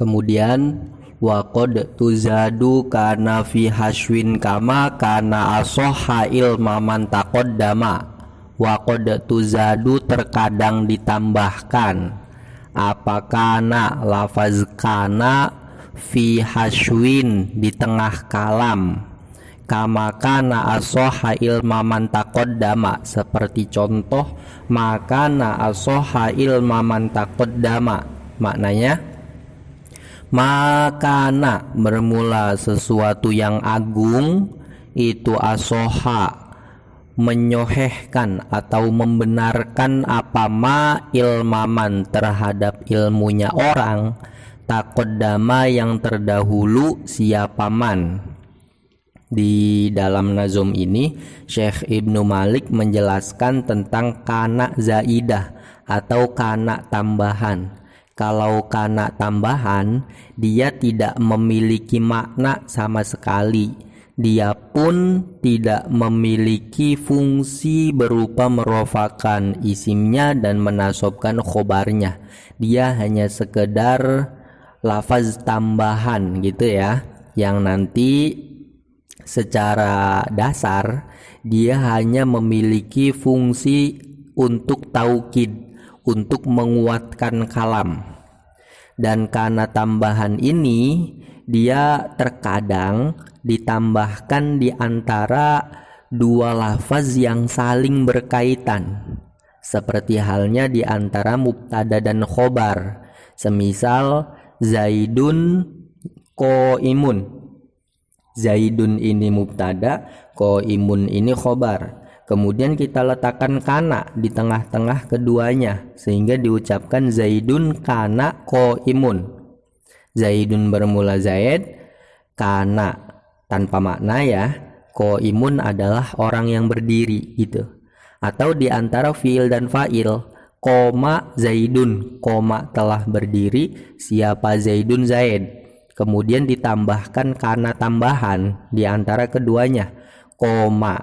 Kemudian waqad tuzadu kana fi hashwin kama kana asoha ilmaman taqaddama. Waqad tuzadu terkadang ditambahkan apa kana lafaz kana fi hashwin di tengah kalam, kama kana asoha ilmaman taqaddama seperti contoh makana asoha ilmaman taqaddama. Maknanya makana bermula sesuatu yang agung, itu asoha menyohehkan atau membenarkan apa ma ilmaman terhadap ilmunya orang, taqaddama yang terdahulu siapa man. Di dalam nazum ini Syekh Ibnu Malik menjelaskan tentang kana zaidah atau kana tambahan. Kalau kana tambahan, dia tidak memiliki makna sama sekali. Dia pun tidak memiliki fungsi berupa merofakan isimnya dan menasobkan khobarnya. Dia hanya sekedar lafaz tambahan gitu ya, yang nanti secara dasar dia hanya memiliki fungsi untuk taukid, untuk menguatkan kalam. Dan karena tambahan ini dia terkadang ditambahkan di antara dua lafaz yang saling berkaitan, seperti halnya di antara mubtada dan khobar. Semisal Zaidun qaimun, Zaidun ini mubtada, qaimun ini khobar. Kemudian kita letakkan kana di tengah-tengah keduanya sehingga diucapkan Zaidun kana qaimun. Zaidun bermula Zaid, kana tanpa makna ya, qaimun adalah orang yang berdiri gitu. Atau di antara fiil dan fa'il, koma Zaidun, koma telah berdiri, siapa Zaidun Zaid. Kemudian ditambahkan kana tambahan di antara keduanya, koma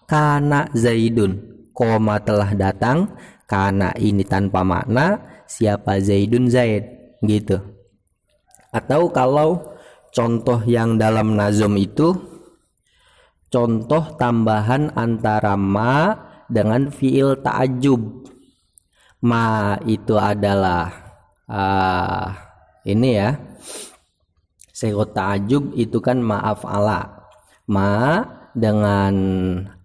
kana Zaidun, koma telah datang, kana ini tanpa makna, siapa Zaidun Zaid gitu. Atau kalau contoh yang dalam nazum itu contoh tambahan antara ma dengan fiil ta'ajub. Ma itu adalah ini ya, sighah ta'ajub itu kan ma'af'ala. Ma dengan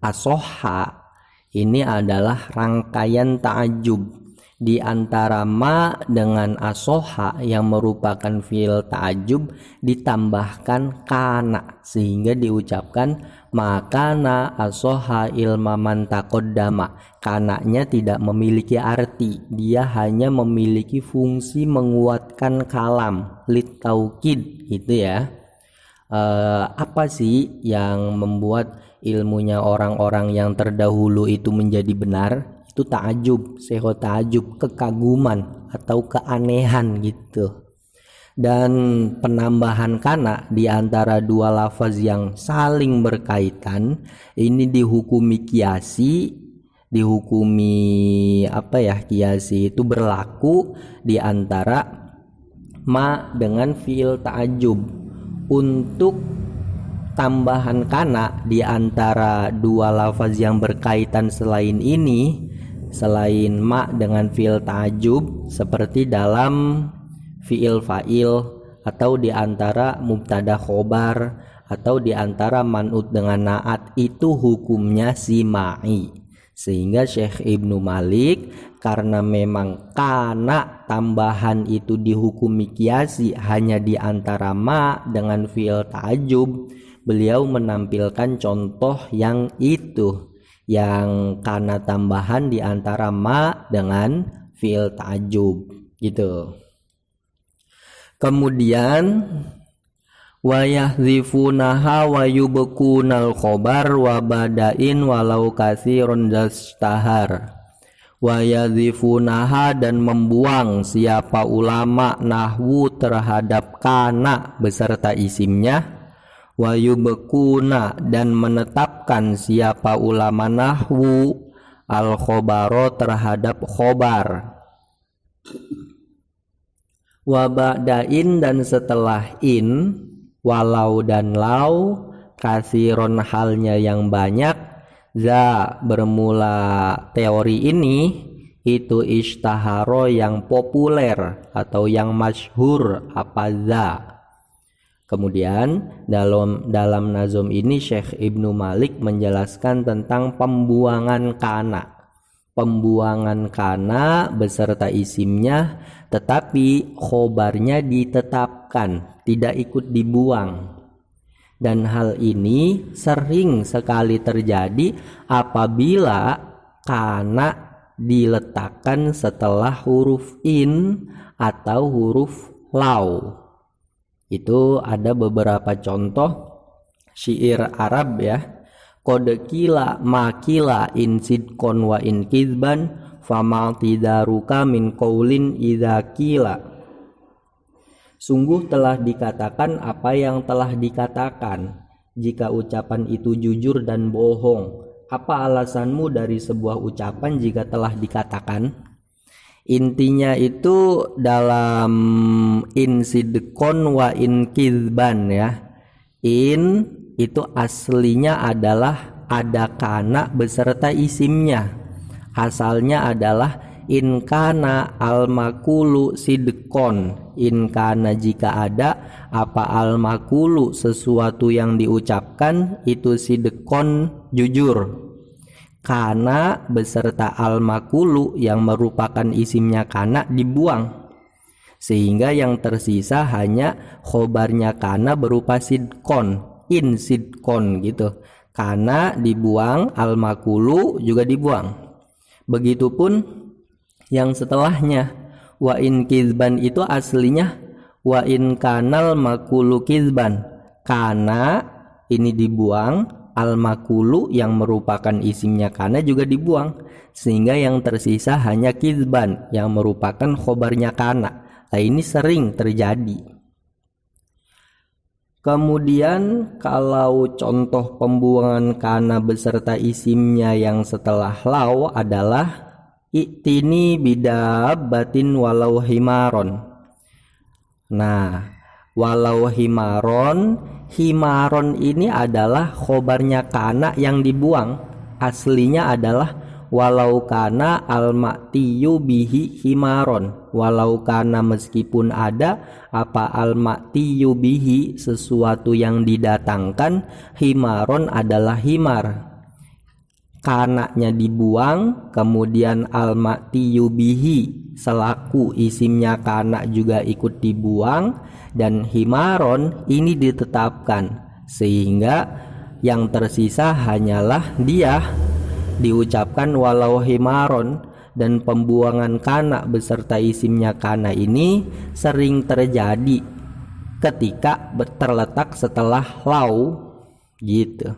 asoha ini adalah rangkaian ta'ajub. Di antara ma dengan asoha yang merupakan fiil ta'ajub ditambahkan kana sehingga diucapkan makana asoha ilmaman taqaddama. Kananya tidak memiliki arti, dia hanya memiliki fungsi menguatkan kalam, lit taukid gitu ya. Apa sih yang membuat ilmunya orang-orang yang terdahulu itu menjadi benar? Itu ta'ajub, sighah ta'ajub, kekaguman atau keanehan gitu. Dan penambahan kana di antara dua lafaz yang saling berkaitan ini dihukumi kiasi, dihukumi kiasi itu berlaku di antara ma dengan fiil ta'ajub. Untuk tambahan kana di antara dua lafaz yang berkaitan selain ini, selain ma dengan fiil ta'ajub, seperti dalam fiil fa'il atau di antara mubtada khobar atau di antara man'ut dengan na'at, itu hukumnya simai. Sehingga Syekh Ibnu Malik karena memang kana tambahan itu dihukumi kiasi hanya di antara ma dengan fiil ta'ajub, beliau menampilkan contoh yang itu, yang kana tambahan di antara ma dengan fiil ta'ajub gitu. Kemudian wa yahdzifunaha wa yubkunal khobar wa badain walau katsirun dastahar. Wa yahdzifunaha dan membuang siapa ulama nahwu terhadap kana beserta isimnya. Wa yubkuna dan menetapkan siapa ulama nahwu al khobaro terhadap khobar. Wa ba'dain dan setelah in, walau dan lau, kasiron halnya yang banyak, za bermula teori ini itu ishtaharo yang populer atau yang masyhur apa za. Kemudian dalam nazom ini Syekh Ibnu Malik menjelaskan tentang pembuangan kana. Pembuangan kana beserta isimnya, tetapi khobarnya ditetapkan, tidak ikut dibuang. Dan hal ini sering sekali terjadi apabila kana diletakkan setelah huruf in atau huruf lau. Itu ada beberapa contoh syair Arab ya. Qad kila makila in sidqon wa in kizban fama tidaruka min qaulin idza kila. Sungguh telah dikatakan apa yang telah dikatakan, jika ucapan itu jujur dan bohong. Apa alasanmu dari sebuah ucapan jika telah dikatakan? Intinya itu dalam in sidqon wa in kizban ya. In itu aslinya adalah ada kana beserta isimnya. Asalnya adalah in kana al makulu sidqon. In kana jika ada apa al makulu sesuatu yang diucapkan itu sidqon jujur. Kana beserta al makulu yang merupakan isimnya kana dibuang, sehingga yang tersisa hanya khobarnya kana berupa sidqon, in sidqon gitu. Kana dibuang, al makulu juga dibuang. Begitupun yang setelahnya, wa in kizban itu aslinya wa in kanal makulu kizban. Kana ini dibuang, al makulu yang merupakan isimnya kana juga dibuang, sehingga yang tersisa hanya kizban yang merupakan khobarnya kana. Nah, ini sering terjadi. Kemudian kalau contoh pembuangan kana beserta isimnya yang setelah lau adalah i'tini bidabbatin walau himaron. Nah, walau himaron, himaron ini adalah khobarnya kana yang dibuang. Aslinya adalah walau kana al-ma'tiyu bihi himaron. Walau kana meskipun ada apa al-ma'tiyu bihi sesuatu yang didatangkan, himaron adalah himar. Kananya dibuang, kemudian al-ma'tiyu bihi selaku isimnya kana juga ikut dibuang, dan himaron ini ditetapkan, sehingga yang tersisa hanyalah dia diucapkan walau himaron. Dan pembuangan kana beserta isimnya kana ini sering terjadi ketika terletak setelah lau gitu.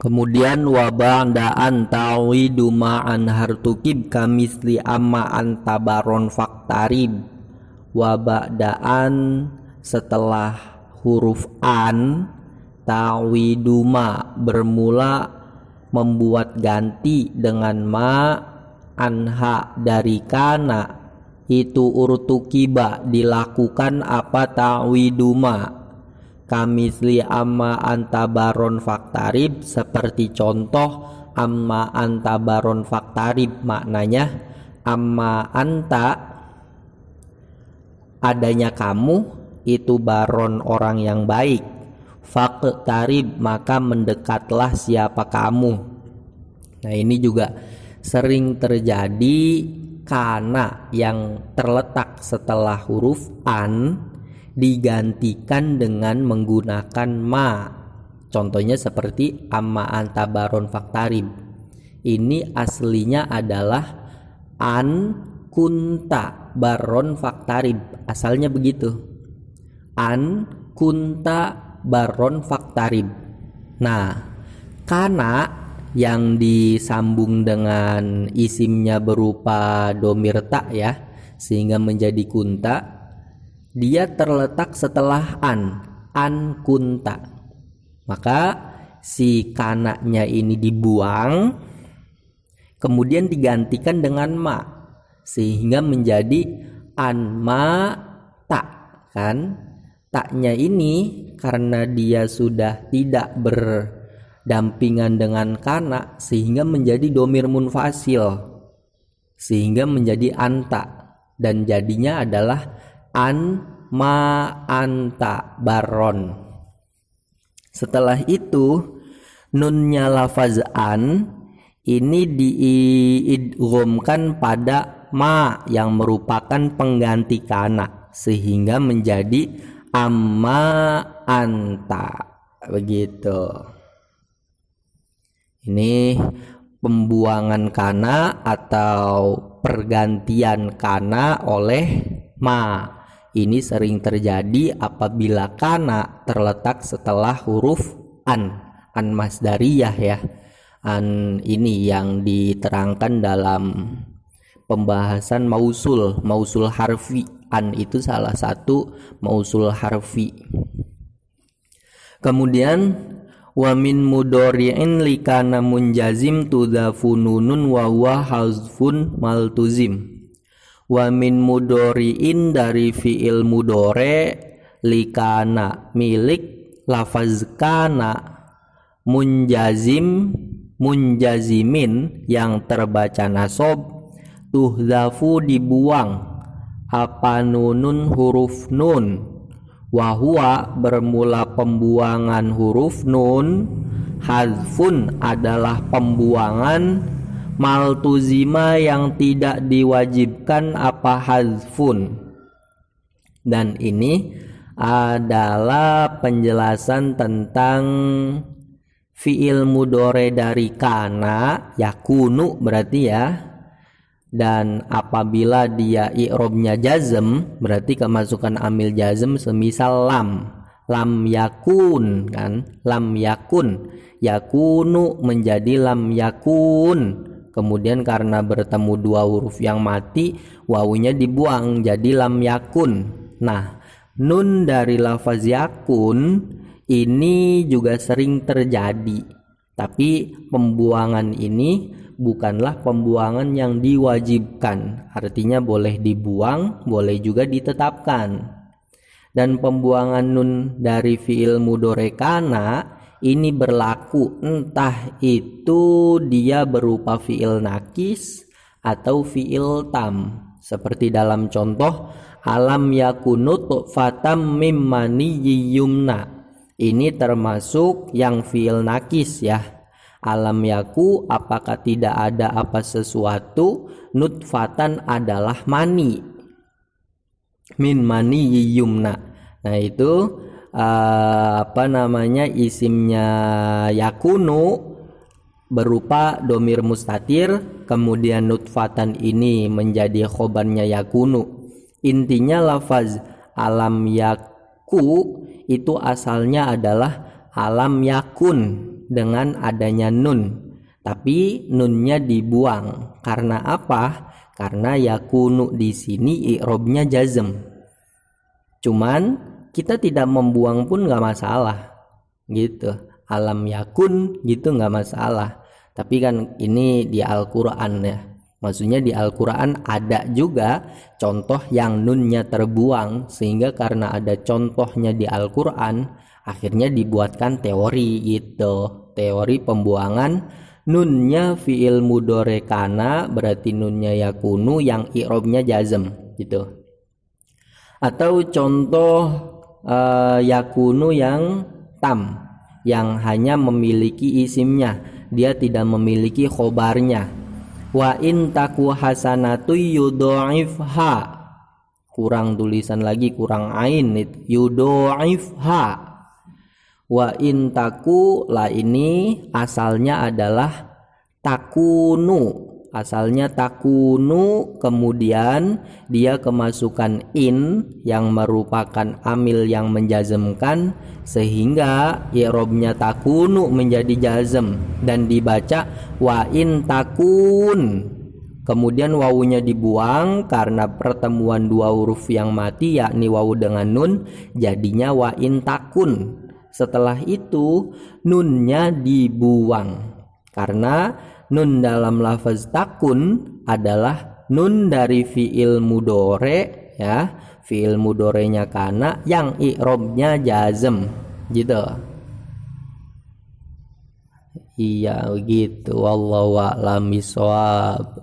Kemudian wa ba'da an tawidu ma'an hartukib kamisli amma antabaron faktarib. Wa ba'daan setelah huruf an, tawidu ma bermula membuat ganti dengan ma, anha dari kana, itu urtukiba dilakukan apa tawidu ma, kamisli amma antabaron faktarib, seperti contoh amma antabaron faktarib, maknanya amma anta adanya kamu itu baron orang yang baik, faktarib maka mendekatlah siapa kamu. Nah, ini juga sering terjadi kana yang terletak setelah huruf an digantikan dengan menggunakan ma. Contohnya seperti amma anta baron faktarib. Ini aslinya adalah an kunta baron faktarib. Asalnya begitu. An kunta baron faktarib. Nah, kana yang disambung dengan isimnya berupa domir ta ya, sehingga menjadi kunta, dia terletak setelah an kunta. Maka si kananya ini dibuang, kemudian digantikan dengan ma. sehingga menjadi anma tak, kan? Taknya ini karena dia sudah tidak berdampingan dengan kana sehingga menjadi domir munfasil, sehingga menjadi anta, dan jadinya adalah an ma anta baron. Setelah itu nunnya lafaz an ini diidghamkan pada ma yang merupakan pengganti kana sehingga menjadi amma anta, begitu. Ini pembuangan kana atau pergantian kana oleh ma. Ini sering terjadi apabila kana terletak setelah huruf an masdariyah ya. An ini yang diterangkan dalam pembahasan mausul harfi. An itu salah satu mausul harfi. Kemudian wa min mudhari'in likana munjazim tudzafu nunun wa huwa hazfun maltuzim. Wa min mudhari'in dari fi'il mudhari likana milik lafaz kana munjazimin yang terbaca nasab tuhzafu dibuang apa nunun huruf nun, wahua bermula pembuangan huruf nun, hazfun adalah pembuangan, maltuzima yang tidak diwajibkan apa hazfun. Dan ini adalah penjelasan tentang fi'il mudhari dari kana yakunu berarti ya. Dan apabila dia i'robnya jazm berarti kemasukan amil jazm semisal lam yakun kan, lam yakun, yakunu menjadi lam yakun, kemudian karena bertemu dua huruf yang mati wawunya dibuang jadi lam yakun. Nah, nun dari lafaz yakun ini juga sering terjadi, tapi pembuangan ini bukanlah pembuangan yang diwajibkan, artinya boleh dibuang, boleh juga ditetapkan. Dan pembuangan nun dari fi'il mudhari kana ini berlaku entah itu dia berupa fi'il nakis atau fi'il tam, seperti dalam contoh alam yakunu fatam mim maniyyi yumna. Ini termasuk yang fi'il nakis ya. Alam yaku, apakah tidak ada apa sesuatu, nutfatan adalah mani, min mani yumna. Nah itu isimnya yakunu berupa domir mustatir, kemudian nutfatan ini menjadi khobarnya yakunu. Intinya lafaz alam yaku itu asalnya adalah alam yakun dengan adanya nun, tapi nunnya dibuang. Karena apa? Karena yakunu di sini i'robnya jazm. Cuman kita tidak membuang pun nggak masalah, gitu. Alam yakun gitu nggak masalah. Tapi kan ini di Al-Quran ya. Maksudnya di Al-Quran ada juga contoh yang nunnya terbuang, sehingga karena ada contohnya di Al-Quran akhirnya dibuatkan teori gitu. Teori pembuangan nunnya fi'il mudhari kana berarti nunnya yakunu yang i'robnya jazm gitu. Atau contoh yakunu yang tam yang hanya memiliki isimnya, dia tidak memiliki khobarnya. Wa in taku hasanatu yudha'ifha, kurang tulisan lagi, kurang ain itu, yudha'ifha. Wa in taku lah ini asalnya adalah takunu, asalnya takunu, kemudian dia kemasukan in yang merupakan amil yang menjazmkan sehingga i'robnya takunu menjadi jazm dan dibaca wa in takun. Kemudian wawunya dibuang karena pertemuan dua huruf yang mati yakni wawu dengan nun, jadinya wa in takun. Setelah itu nunnya dibuang karena nun dalam lafaz takun adalah nun dari fiil mudore ya, fiil mudorenya kana yang i'robnya jazm gitu. Iya gitu, wallahu a'lam bishawab.